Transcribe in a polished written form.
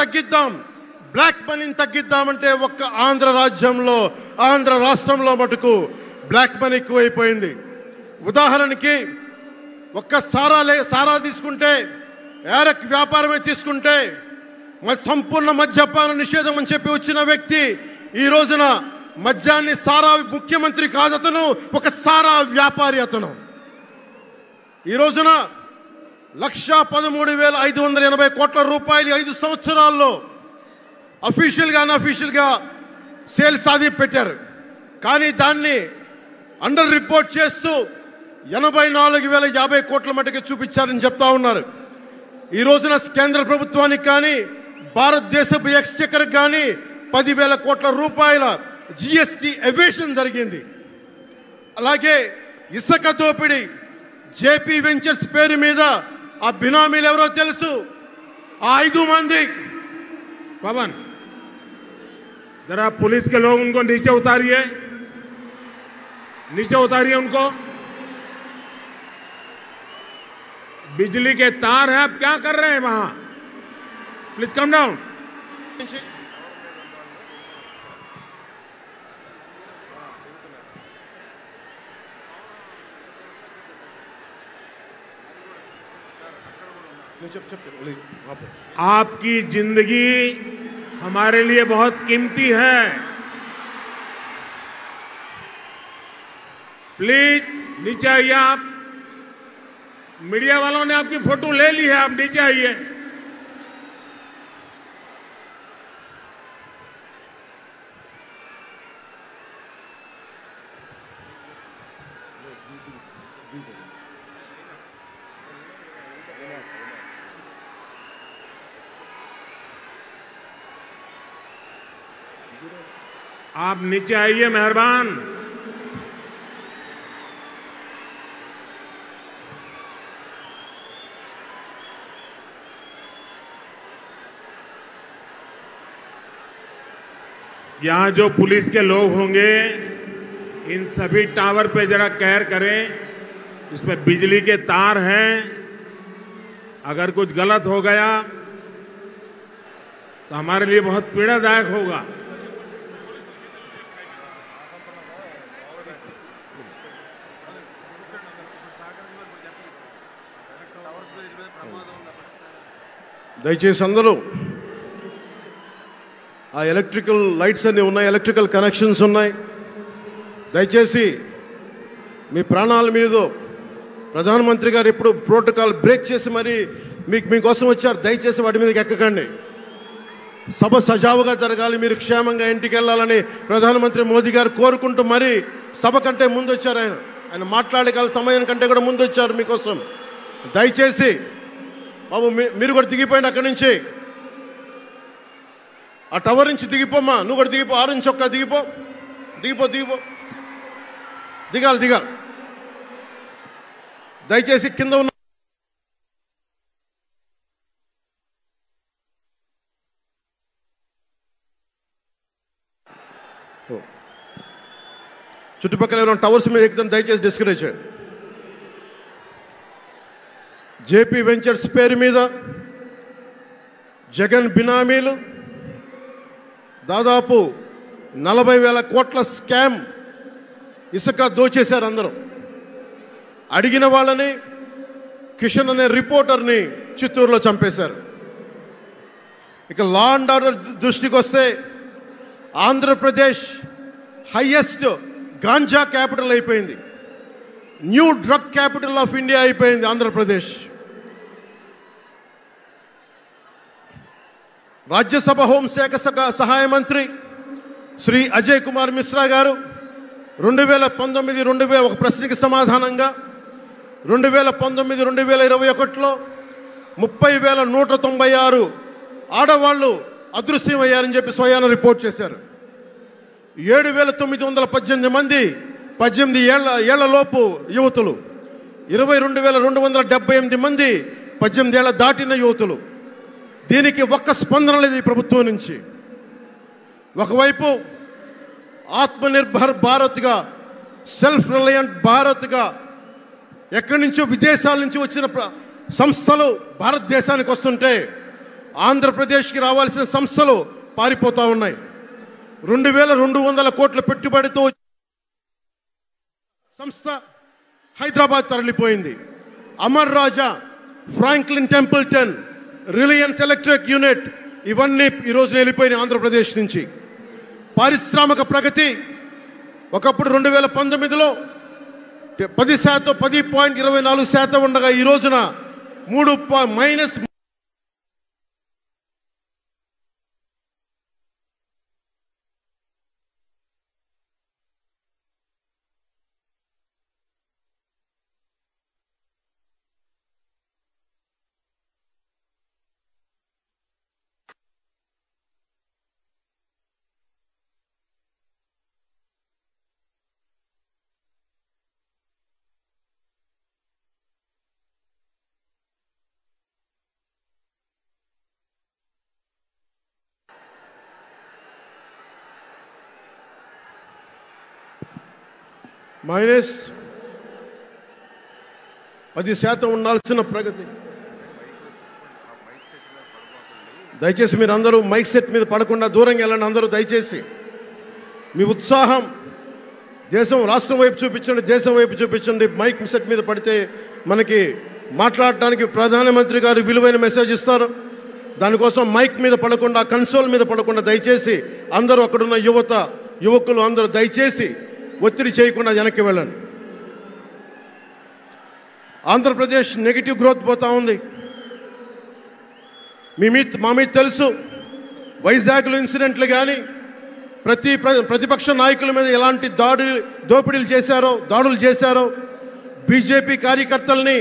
తగ్గిద్దాం, black మనీని తగ్గిద్దామంటే ఒక్క ఆంధ్ర రాజ్యంలో, ఆంధ్ర రాష్ట్రంలో మటుకు బ్లాక్ మనీ ఎక్కువైపోయింది. ఉదాహరణకి ఒక్క సారా తీసుకుంటే, ఏరక్ వ్యాపారమే తీసుకుంటే, సంపూర్ణ మద్యపాన నిషేధం అని చెప్పి వచ్చిన వ్యక్తి ఈ రోజున మద్యాన్ని సారా ముఖ్యమంత్రి కాదు, అతను ఒక సారా వ్యాపారి. అతను ఈ రోజున 1,13,580 కోట్ల రూపాయలు 5 సంవత్సరాల్లో అఫీషియల్గా అన్అఫీషియల్గా సేల్స్ అది పెట్టారు. కానీ దాన్ని అండర్ రిపోర్ట్ చేస్తూ 84,050 కోట్ల మటుకు చూపించారని చెప్తా ఉన్నారు. ఈ రోజున కేంద్ర ప్రభుత్వానికి కానీ భారతదేశపు ఎక్స్చెక్కర్కి కానీ 10,000 కోట్ల రూపాయల జిఎస్టీ ఎవేషన్ జరిగింది. అలాగే ఇసుక దోపిడీ, జేపీ వెంచర్స్ పేరు మీద ఆ బినామీలు ఎవరో తెలుసు, ఆ 5 మంది. पवन जरा पुलिस के लोग उनको नीचे उतारिए उनको। बिजली के तार हैं, आप क्या कर रहे हैं वहां? Please come down. आपकी जिंदगी हमारे लिए बहुत कीमती है, प्लीज नीचे आइए। आप मीडिया वालों ने आपकी फोटो ले ली है, आप नीचे आइए। आप नीचे आइए, मेहरबान। यहां जो पुलिस के लोग होंगे, इन सभी टावर पे जरा कहर करें। इस पे बिजली के तार हैं, अगर कुछ गलत हो गया तो हमारे लिए बहुत पीड़ादायक होगा। దయచేసి అందరూ ఆ ఎలక్ట్రికల్ లైట్స్ అన్నీ ఉన్నాయి, ఎలక్ట్రికల్ కనెక్షన్స్ ఉన్నాయి. దయచేసి మీ ప్రాణాల మీద ప్రధానమంత్రి గారు ఎప్పుడు ప్రోటోకాల్ బ్రేక్ చేసి మరి మీకోసం వచ్చారు. దయచేసి వాటి మీదకి ఎక్కకండి. సభ సజావుగా జరగాలి, మీరు క్షేమంగా ఇంటికి వెళ్ళాలని ప్రధానమంత్రి మోదీ గారు కోరుకుంటూ మరి సభ కంటే ముందు వచ్చారు. ఆయన మాట్లాడగల సమయం కంటే కూడా ముందు వచ్చారు మీకోసం. దయచేసి బాబు మీరు కూడా దిగిపోయింది అక్కడి నుంచి, ఆ టవర్ నుంచి దిగిపోమ్మా. నువ్వు కూడా దిగిపో, 6 నుంచి ఒక్క దిగిపో. దిగాలి. దయచేసి కింద ఉన్న చుట్టుపక్కల ఎవరైనా టవర్స్ మీద ఎక్కుతాను దయచేసి డిస్కరేజ్ చేయండి. జేపీ వెంచర్స్ పేరు మీద జగన్ బినామీలు దాదాపు 40,000 కోట్ల స్కామ్ ఇసుక దోచేశారు. అందరూ అడిగిన వాళ్ళని, కిషన్ అనే రిపోర్టర్ని చిత్తూరులో చంపేశారు. ఇక లా అండ్ ఆర్డర్ దృష్టికి వస్తే ఆంధ్రప్రదేశ్ హైయెస్ట్ గాంజా క్యాపిటల్ అయిపోయింది. New drug capital of India అయిపోయింది ఆంధ్రప్రదేశ్. రాజ్యసభ హోంశాఖ సహాయ మంత్రి శ్రీ అజయ్ కుమార్ మిశ్రా గారు 2019 ఒక ప్రశ్నకి సమాధానంగా 2019-2021లో 30,196 ఆడవాళ్ళు అదృశ్యమయ్యారని చెప్పి స్వయాన రిపోర్ట్ చేశారు. 7,918 మంది 18 ఏళ్లలోపు యువతులు, 22,278 మంది 18 ఏళ్ల దాటిన యువతులు. దీనికి ఒక్క స్పందన లేదు ఈ ప్రభుత్వం నుంచి. ఒకవైపు ఆత్మనిర్భర్ భారత్గా, సెల్ఫ్ రిలయంట్ భారత్గా ఎక్కడి నుంచో విదేశాల నుంచి వచ్చిన సంస్థలు భారతదేశానికి వస్తుంటే ఆంధ్రప్రదేశ్కి రావాల్సిన సంస్థలు పారిపోతూ ఉన్నాయి. 2200 కోట్ల పెట్టుబడితో సంస్థ హైదరాబాద్ తరలిపోయింది. Amar Raja, Franklin Templeton, Reliance electric unit ఇవన్నీ ఈరోజు వెళ్ళిపోయినాయి ఆంధ్రప్రదేశ్ నుంచి. పారిశ్రామిక ప్రగతి ఒకప్పుడు 2019లో 10%, 10.24% ఉండగా ఈ రోజున -. -10% ఉండాల్సిన ప్రగతి. దయచేసి మీరు అందరూ మైక్ సెట్ మీద పడకుండా దూరంగా వెళ్ళండి. అందరూ దయచేసి మీ ఉత్సాహం రాష్ట్రం వైపు చూపించండి, దేశం వైపు చూపించండి. మైక్ సెట్ మీద పడితే మనకి మాట్లాడడానికి ప్రధానమంత్రి గారు విలువైన మెసేజ్ ఇస్తారు. దానికోసం మైక్ మీద పడకుండా, కన్సోల్ మీద పడకుండా దయచేసి అందరూ అక్కడున్న యువకులు అందరూ దయచేసి ఒత్తిడి చేయకుండా వెనక్కి వెళ్ళండి. ఆంధ్రప్రదేశ్ నెగిటివ్ గ్రోత్ పోతా ఉంది. మా మీద తెలుసు, వైజాగ్లో ఇన్సిడెంట్లు కానీ ప్రతిపక్ష నాయకుల మీద ఎలాంటి దాడులు చేశారో బీజేపీ కార్యకర్తల్ని